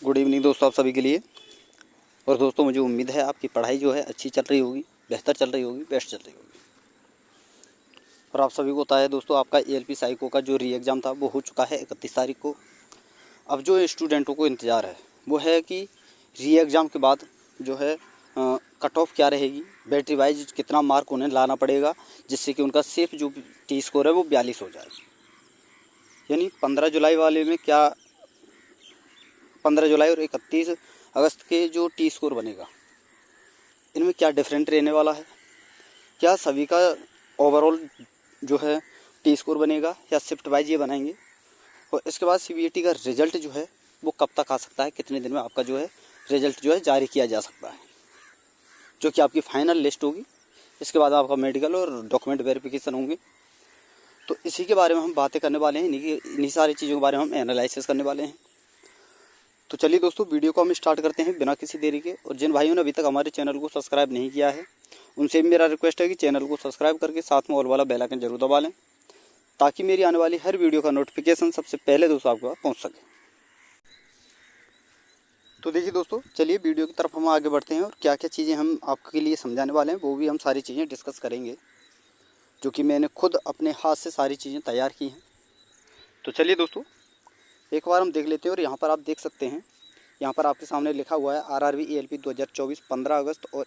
Good evening दोस्तों आप सभी के लिए। और दोस्तों मुझे उम्मीद है आपकी पढ़ाई जो है अच्छी चल रही होगी, बेहतर चल रही होगी, बेस्ट चल रही होगी। और आप सभी को पता है दोस्तों, आपका एएलपी साइको का जो री एग्ज़ाम था वो हो चुका है 31 तारीख को। अब जो स्टूडेंटों को इंतज़ार है वो है कि री एग्ज़ाम के बाद जो है कट ऑफ क्या रहेगी, बैटरी वाइज कितना मार्क उन्हें लाना पड़ेगा, जिससे कि उनका सिर्फ जो टी स्कोर है वो 42 हो जाए। यानी 15 जुलाई वाले में क्या 15 जुलाई और 31 अगस्त के जो टी स्कोर बनेगा, इनमें क्या डिफरेंट रहने वाला है, क्या सभी का ओवरऑल जो है टी स्कोर बनेगा या शिफ्ट वाइज ये बनाएंगे। और इसके बाद सीबीएटी का रिज़ल्ट जो है वो कब तक आ सकता है, कितने दिन में आपका जो है रिज़ल्ट जो है जारी किया जा सकता है, जो कि आपकी फाइनल लिस्ट होगी। इसके बाद आपका मेडिकल और डॉक्यूमेंट वेरिफिकेशन होंगे। तो इसी के बारे में हम बातें करने वाले हैं, इन्हीं सारी चीज़ों के बारे में हम एनालिसिस करने वाले हैं। तो चलिए दोस्तों, वीडियो को हम स्टार्ट करते हैं बिना किसी देरी के। और जिन भाइयों ने अभी तक हमारे चैनल को सब्सक्राइब नहीं किया है, उनसे भी मेरा रिक्वेस्ट है कि चैनल को सब्सक्राइब करके साथ में ऑल वाला बेल आइकन जरूर दबा लें, ताकि मेरी आने वाली हर वीडियो का नोटिफिकेशन सबसे पहले दोस्तों आपके पास पहुंच सके। तो देखिए दोस्तों, चलिए वीडियो की तरफ हम आगे बढ़ते हैं और क्या क्या चीज़ें हम आपके लिए समझाने वाले हैं वो भी हम सारी चीज़ें डिस्कस करेंगे, जो कि मैंने खुद अपने हाथ से सारी चीज़ें तैयार की हैं। तो चलिए दोस्तों, एक बार हम देख लेते हैं। और यहाँ पर आप देख सकते हैं, यहाँ पर आपके सामने लिखा हुआ है आरआरबी एएलपी 2024 15 अगस्त और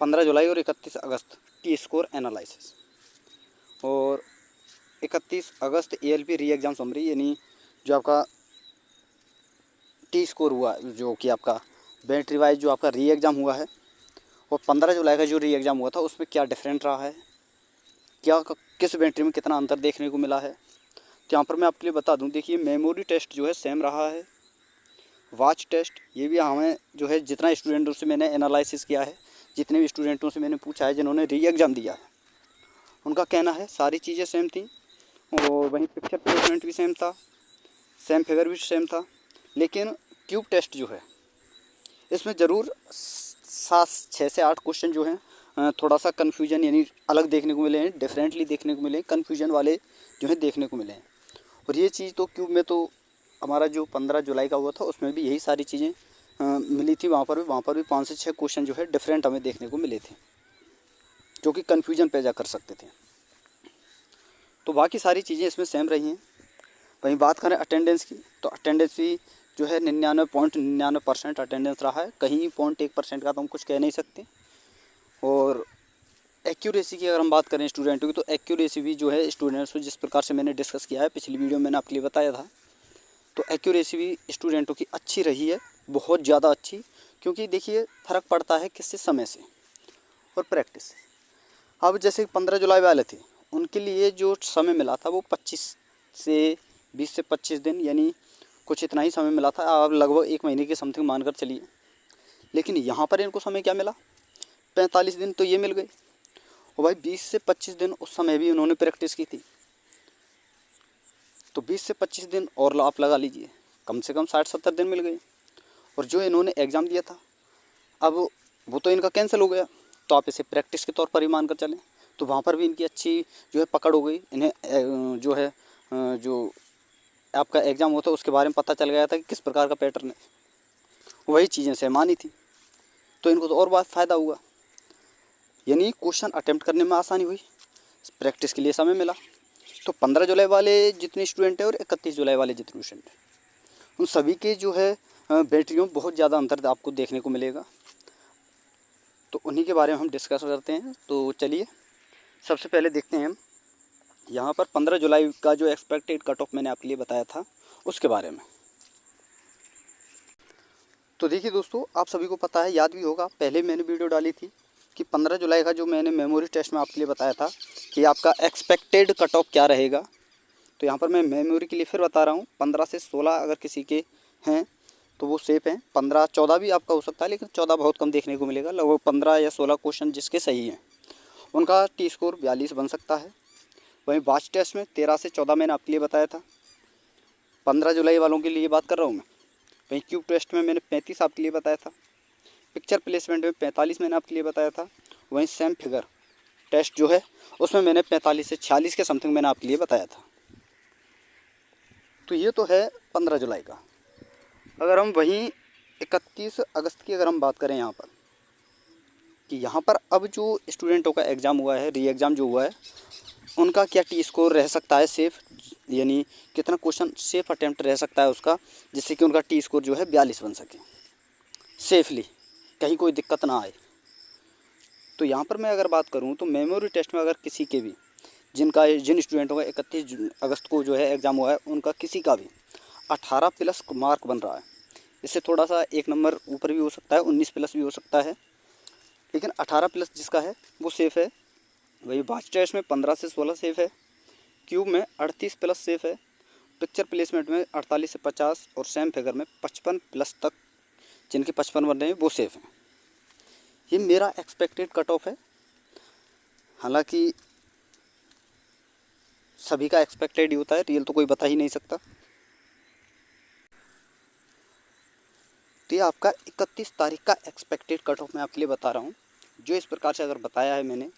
15 जुलाई और 31 अगस्त टी स्कोर एनालिसिस। और 31 अगस्त एएलपी री एग्ज़ाम समरी, यानी जो आपका टी स्कोर हुआ, जो कि आपका बैटरी वाइज जो आपका री एग्ज़ाम हुआ है। और 15 जुलाई का जो री एग्ज़ाम हुआ था उसमें क्या डिफरेंट रहा है, क्या किस बैटरी में कितना अंतर देखने को मिला है। तो यहाँ पर मैं आपके लिए बता दूँ, देखिए मेमोरी टेस्ट जो है सेम रहा है, वाच टेस्ट ये भी हमें जो है जितना स्टूडेंटों से मैंने एनालिसिस किया है, जितने भी स्टूडेंटों से मैंने पूछा है जिन्होंने री एग्ज़ाम दिया है, उनका कहना है सारी चीज़ें सेम थी। और वहीं पिक्चर प्लेसमेंट भी सेम था, सेम फिगर भी सेम था। लेकिन क्यूब टेस्ट जो है इसमें ज़रूर 6 से 8 क्वेश्चन जो हैं थोड़ा सा कन्फ्यूजन यानी अलग देखने को मिले हैं, डिफरेंटली देखने को मिले हैं, कन्फ्यूजन वाले जो है देखने को मिले हैं। और ये चीज़ तो क्यूब में तो हमारा जो 15 जुलाई का हुआ था उसमें भी यही सारी चीज़ें मिली थी। वहाँ पर भी 5 से 6 क्वेश्चन जो है डिफरेंट हमें देखने को मिले थे, जो कि कन्फ्यूजन पैदा कर सकते थे। तो बाकी सारी चीज़ें इसमें सेम रही हैं। वहीं बात करें अटेंडेंस की, तो अटेंडेंस भी जो है 99.99% अटेंडेंस रहा है, कहीं 0.1% का तो हम कुछ कह नहीं सकते। और एक्यूरेसी की अगर हम बात करें स्टूडेंटों की, तो एक्यूरेसी भी जो है स्टूडेंट्स को जिस प्रकार से मैंने डिस्कस किया है पिछली वीडियो में मैंने आपके लिए बताया था, तो एक्यूरेसी भी स्टूडेंटों की अच्छी रही है, बहुत ज़्यादा अच्छी। क्योंकि देखिए फ़र्क पड़ता है किससे, समय से और प्रैक्टिस से। अब जैसे 15 जुलाई वाले थे, उनके लिए जो समय मिला था वो 20 से 25 दिन, यानी कुछ इतना ही समय मिला था। अब लगभग 1 महीने के समथिंग मानकर चलिए। लेकिन यहाँ पर इनको समय क्या मिला, 45 दिन तो ये मिल गए। और भाई 20 से 25 दिन उस समय भी उन्होंने प्रैक्टिस की थी, तो 20 से 25 दिन और आप लगा लीजिए, कम से कम 60-70 दिन मिल गए। और जो इन्होंने एग्ज़ाम दिया था अब वो तो इनका कैंसिल हो गया, तो आप इसे प्रैक्टिस के तौर पर ही मान कर चलें। तो वहाँ पर भी इनकी अच्छी जो है पकड़ हो गई। इन्हें जो है जो आपका एग्ज़ाम होता है उसके बारे में पता चल गया था कि किस प्रकार का पैटर्न है, वही चीज़ें सेम आनी थी। तो इनको तो और बात फ़ायदा हुआ, यानी क्वेश्चन अटेम्प्ट करने में आसानी हुई, प्रैक्टिस के लिए समय मिला। तो 15 जुलाई वाले जितने स्टूडेंट हैं और 31 जुलाई वाले जितने स्टूडेंट हैं, उन सभी के जो है बैटरियों में बहुत ज़्यादा अंतर आपको देखने को मिलेगा। तो उन्हीं के बारे में हम डिस्कस करते हैं। तो चलिए सबसे पहले देखते हैं हम यहाँ पर 15 जुलाई का जो एक्सपेक्टेड कट ऑफ मैंने आपके लिए बताया था उसके बारे में। तो देखिए दोस्तों, आप सभी को पता है, याद भी होगा, पहले मैंने वीडियो डाली थी कि 15 जुलाई का जो मैंने मेमोरी टेस्ट में आपके लिए बताया था कि आपका एक्सपेक्टेड कट ऑफ क्या रहेगा। तो यहाँ पर मैं मेमोरी के लिए फिर बता रहा हूँ, 15 से 16 अगर किसी के हैं तो वो सेफ हैं। 15-14 भी आपका हो सकता है, लेकिन 14 बहुत कम देखने को मिलेगा। लगभग 15 या 16 क्वेश्चन जिसके सही हैं उनका टी स्कोर 42 बन सकता है। वहीं वाच टेस्ट में 13 से 14 मैंने आपके लिए बताया था, 15 जुलाई वालों के लिए बात कर रहा हूँ मैं। वहीं क्यूब टेस्ट में मैंने 35 आपके लिए बताया था, पिक्चर प्लेसमेंट में 45 मैंने आपके लिए बताया था। वहीं सेम फिगर टेस्ट जो है उसमें मैंने 45 से 46 के समथिंग मैंने आपके लिए बताया था। तो ये तो है 15 जुलाई का। अगर हम वहीं 31 अगस्त की अगर हम बात करें यहाँ पर, कि यहाँ पर अब जो स्टूडेंटों का एग्ज़ाम हुआ है, री एग्ज़ाम जो हुआ है, उनका क्या टी स्कोर रह सकता है सेफ़, यानी कितना क्वेश्चन सेफ़ अटैम्प्ट रह सकता है उसका, जिससे कि उनका टी स्कोर जो है 42 बन सके सेफली, कहीं कोई दिक्कत ना आए। तो यहाँ पर मैं अगर बात करूँ तो मेमोरी टेस्ट में अगर किसी के भी जिन स्टूडेंटों का 31 अगस्त को जो है एग्ज़ाम हुआ है, उनका किसी का भी 18 प्लस मार्क बन रहा है, इससे थोड़ा सा एक नंबर ऊपर भी हो सकता है, 19 प्लस भी हो सकता है, लेकिन 18 प्लस जिसका है वो सेफ़ है। वही बाच टेस्ट में 15 से 16 सेफ़ है, क्यूब में 38 प्लस सेफ़ है, पिक्चर प्लेसमेंट में 48 से 50 और सेम फिगर में 55 प्लस तक जिनके 55 बन रहे हैं वो सेफ़ हैं। ये मेरा एक्सपेक्टेड कट ऑफ है, हालांकि सभी का एक्सपेक्टेड ही होता है, रियल तो कोई बता ही नहीं सकता। तो ये आपका 31 तारीख का एक्सपेक्टेड कट ऑफ मैं आपके लिए बता रहा हूँ। जो इस प्रकार से अगर बताया है मैंने,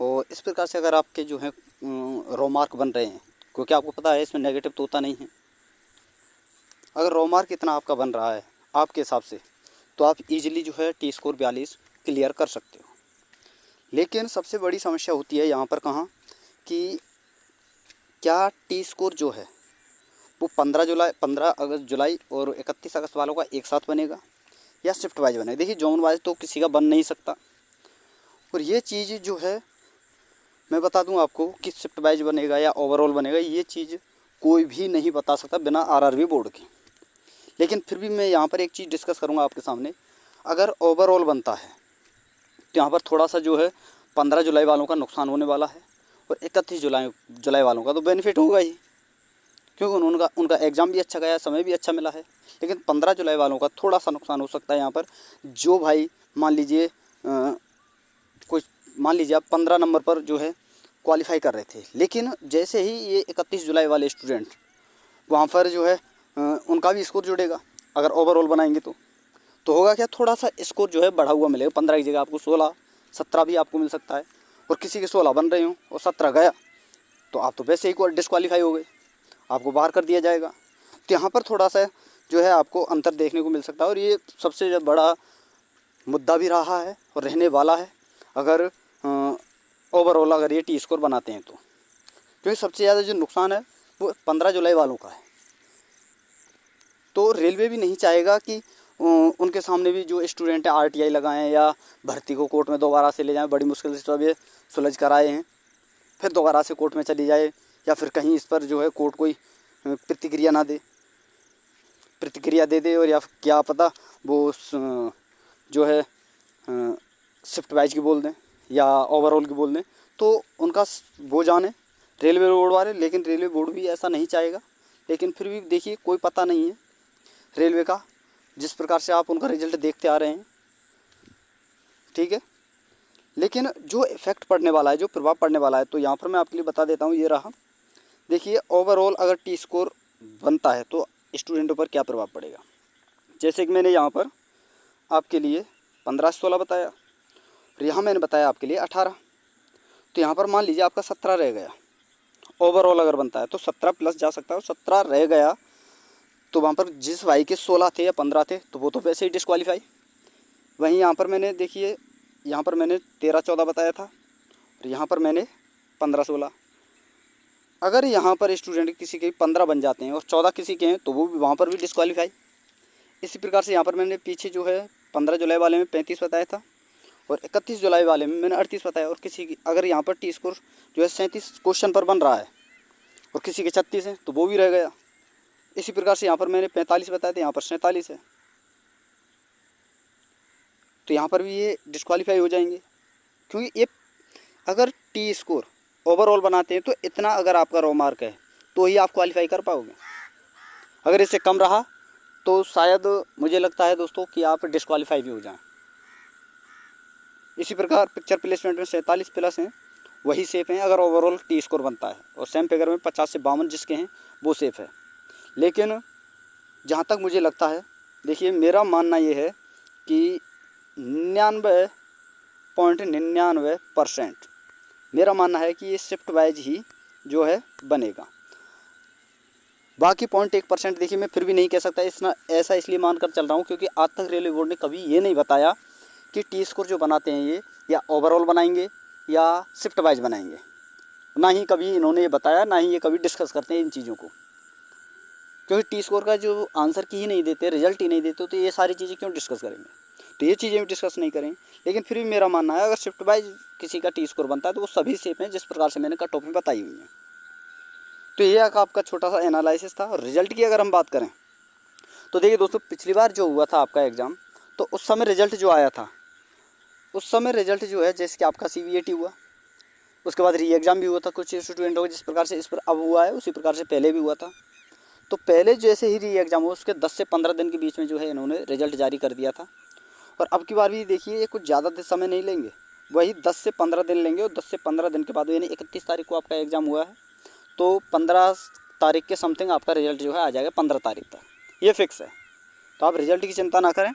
और इस प्रकार से अगर आपके जो है रो मार्क बन रहे हैं, क्योंकि आपको पता है इसमें नेगेटिव तो होता नहीं है, अगर रो मार्क इतना आपका बन रहा है आपके हिसाब से, तो आप इजीली जो है टी स्कोर 42 क्लियर कर सकते हो। लेकिन सबसे बड़ी समस्या होती है यहाँ पर कहाँ, कि क्या टी स्कोर जो है वो 15 अगस्त जुलाई और 31 अगस्त वालों का एक साथ बनेगा या शिफ्ट वाइज बनेगा। देखिए जोन वाइज तो किसी का बन नहीं सकता, और ये चीज़ जो है मैं बता दूं आपको कि शिफ्ट वाइज बनेगा या ओवरऑल बनेगा, ये चीज़ कोई भी नहीं बता सकता बिना आरआरबी बोर्ड के। लेकिन फिर भी मैं यहाँ पर एक चीज़ डिस्कस करूँगा आपके सामने। अगर ओवरऑल बनता है तो यहाँ पर थोड़ा सा जो है 15 जुलाई वालों का नुकसान होने वाला है, और 31 जुलाई वालों का तो बेनिफिट होगा ही, क्योंकि उनका एग्ज़ाम भी अच्छा गया, समय भी अच्छा मिला है। लेकिन 15 जुलाई वालों का थोड़ा सा नुकसान हो सकता है यहाँ पर। जो भाई मान लीजिए कुछ मान लीजिए आप 15 नंबर पर जो है क्वालिफाई कर रहे थे, लेकिन जैसे ही ये 31 जुलाई वाले स्टूडेंट वहाँ पर जो है उनका भी स्कोर जुड़ेगा, अगर ओवरऑल बनाएंगे तो होगा क्या, थोड़ा सा स्कोर जो है बढ़ा हुआ मिलेगा। 15 की जगह आपको 16-17 भी आपको मिल सकता है, और किसी के 16 बन रहे हों और 17 गया तो आप तो वैसे ही डिस्क्वालीफाई हो गए, आपको बाहर कर दिया जाएगा। तो यहाँ पर थोड़ा सा जो है आपको अंतर देखने को मिल सकता है, और ये सबसे बड़ा मुद्दा भी रहा है और रहने वाला है अगर ओवरऑल अगर ये टी स्कोर बनाते हैं तो। क्योंकि सबसे ज़्यादा जो नुकसान है वो 15 जुलाई वालों का है। तो रेलवे भी नहीं चाहेगा कि उनके सामने भी जो स्टूडेंट हैं आरटीआई लगाएं या भर्ती को कोर्ट में दोबारा से ले जाएं। बड़ी मुश्किल से तो अब ये सुलझ कर आए हैं, फिर दोबारा से कोर्ट में चली जाए, या फिर कहीं इस पर जो है कोर्ट कोई प्रतिक्रिया दे दे, और या क्या पता वो जो है शिफ्ट वाइज की बोल दें या ओवरऑल की बोल दें, तो उनका वो जाने रेलवे बोर्ड वाले। लेकिन रेलवे बोर्ड भी ऐसा नहीं चाहेगा, लेकिन फिर भी देखिए कोई पता नहीं है रेलवे का, जिस प्रकार से आप उनका रिजल्ट देखते आ रहे हैं, ठीक है। लेकिन जो इफ़ेक्ट पड़ने वाला है, जो प्रभाव पड़ने वाला है, तो यहाँ पर मैं आपके लिए बता देता हूँ, ये रहा। देखिए ओवरऑल अगर टी स्कोर बनता है तो स्टूडेंटों पर क्या प्रभाव पड़ेगा। जैसे कि मैंने यहाँ पर आपके लिए 15 से 16 बताया, और यहाँ मैंने बताया आपके लिए 18। तो यहाँ पर मान लीजिए आपका 17 रह गया। ओवरऑल अगर बनता है तो 17 प्लस जा सकता है, और 17 रह गया तो वहाँ पर जिस भाई के 16 थे या 15 थे तो वो तो वैसे ही डिस्क्वालीफाई। वहीं यहाँ पर मैंने देखिए, यहाँ पर मैंने 13-14 बताया था, और यहाँ पर मैंने 15-16। अगर यहाँ पर स्टूडेंट किसी के 15 बन जाते हैं और 14 किसी के हैं तो वो भी वहाँ पर भी डिस्क्वालीफाई। इसी प्रकार से यहाँ पर मैंने पीछे जो है 15 जुलाई वाले में 35 बताया था, और 31 जुलाई वाले में मैंने 38 बताया। और किसी की अगर यहाँ पर टी स्कोर जो है 37 क्वेश्चन पर बन रहा है और किसी के 36 हैं तो वो भी रह गया। इसी प्रकार से यहाँ पर मैंने 45 बताए थे, यहाँ पर 47 है, तो यहाँ पर भी ये डिस्क्वालीफाई हो जाएंगे। क्योंकि ये अगर टी स्कोर ओवरऑल बनाते हैं तो इतना अगर आपका रो मार्क है तो ही आप क्वालिफाई कर पाओगे। अगर इससे कम रहा तो शायद मुझे लगता है दोस्तों कि आप डिस्क्वालीफाई भी हो जाएं। इसी प्रकार पिक्चर प्लेसमेंट में 47 प्लस हैं वही सेफ़ हैं अगर ओवरऑल टी स्कोर बनता है, और सेम फिगर में 50 से 52 जिसके हैं वो सेफ़ है। लेकिन जहाँ तक मुझे लगता है, देखिए मेरा मानना ये है कि 99.99% मेरा मानना है कि ये शिफ्ट वाइज ही जो है बनेगा। बाकी 0.1% देखिए मैं फिर भी नहीं कह सकता, ऐसा इसलिए मानकर चल रहा हूँ क्योंकि आज तक रेलवे बोर्ड ने कभी ये नहीं बताया कि टी स्कोर जो बनाते हैं ये या ओवरऑल बनाएंगे या शिफ्ट वाइज बनाएंगे। ना ही कभी इन्होंने ये बताया, ना ही ये कभी डिस्कस करते हैं इन चीज़ों को, क्योंकि टी स्कोर का जो आंसर की ही नहीं देते, रिजल्ट ही नहीं देते, तो ये सारी चीज़ें क्यों डिस्कस करेंगे। तो ये चीज़ें भी डिस्कस नहीं करें। लेकिन फिर भी मेरा मानना है अगर शिफ्ट वाइज किसी का टी स्कोर बनता है तो वो सभी सेफ हैं जिस प्रकार से मैंने कट ऑफ में बताई हुई हैं। तो ये आपका छोटा सा एनालिसिस था। और रिजल्ट की अगर हम बात करें तो देखिए दोस्तों, पिछली बार जो हुआ था आपका एग्ज़ाम, तो उस समय रिजल्ट जो आया था, उस समय रिजल्ट जो है जैसे कि आपका CBAT हुआ, उसके बाद री एग्ज़ाम भी हुआ था कुछ स्टूडेंटों को, जिस प्रकार से इस पर अब हुआ है उसी प्रकार से पहले भी हुआ था। तो पहले जैसे ही री एग्ज़ाम हुआ उसके 10 से 15 दिन के बीच में जो है इन्होंने रिजल्ट जारी कर दिया था। और अब की बार भी देखिए ये कुछ ज़्यादा समय नहीं लेंगे, वही 10 से 15 दिन लेंगे। और 10 से 15 दिन के बाद यानी 31 तारीख को आपका एग्ज़ाम हुआ है, तो 15 तारीख के समथिंग आपका रिजल्ट जो है आ जाएगा 15 तारीख तक, ये फिक्स है। तो आप रिजल्ट की चिंता ना करें,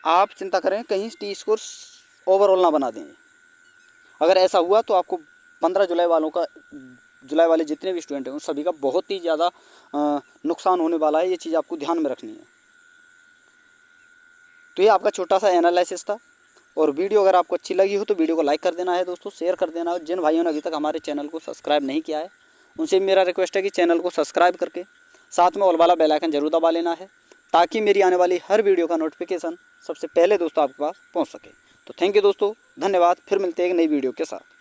आप चिंता करें कहीं टी स्कोर ओवरऑल ना बना दें। अगर ऐसा हुआ तो आपको 15 जुलाई वालों का, जुलाई वाले जितने भी स्टूडेंट हैं उन सभी का बहुत ही ज़्यादा नुकसान होने वाला है। ये चीज़ आपको ध्यान में रखनी है। तो ये आपका छोटा सा एनालिसिस था। और वीडियो अगर आपको अच्छी लगी हो तो वीडियो को लाइक कर देना है दोस्तों, शेयर कर देना। और जिन भाइयों ने अभी तक हमारे चैनल को सब्सक्राइब नहीं किया है उनसे मेरा रिक्वेस्ट है कि चैनल को सब्सक्राइब करके साथ में ऑल वाला बेल आइकन जरूर दबा लेना है, ताकि मेरी आने वाली हर वीडियो का नोटिफिकेशन सबसे पहले दोस्तों आपके पास पहुँच सके। तो थैंक यू दोस्तों, धन्यवाद। फिर मिलते हैं एक नई वीडियो के साथ।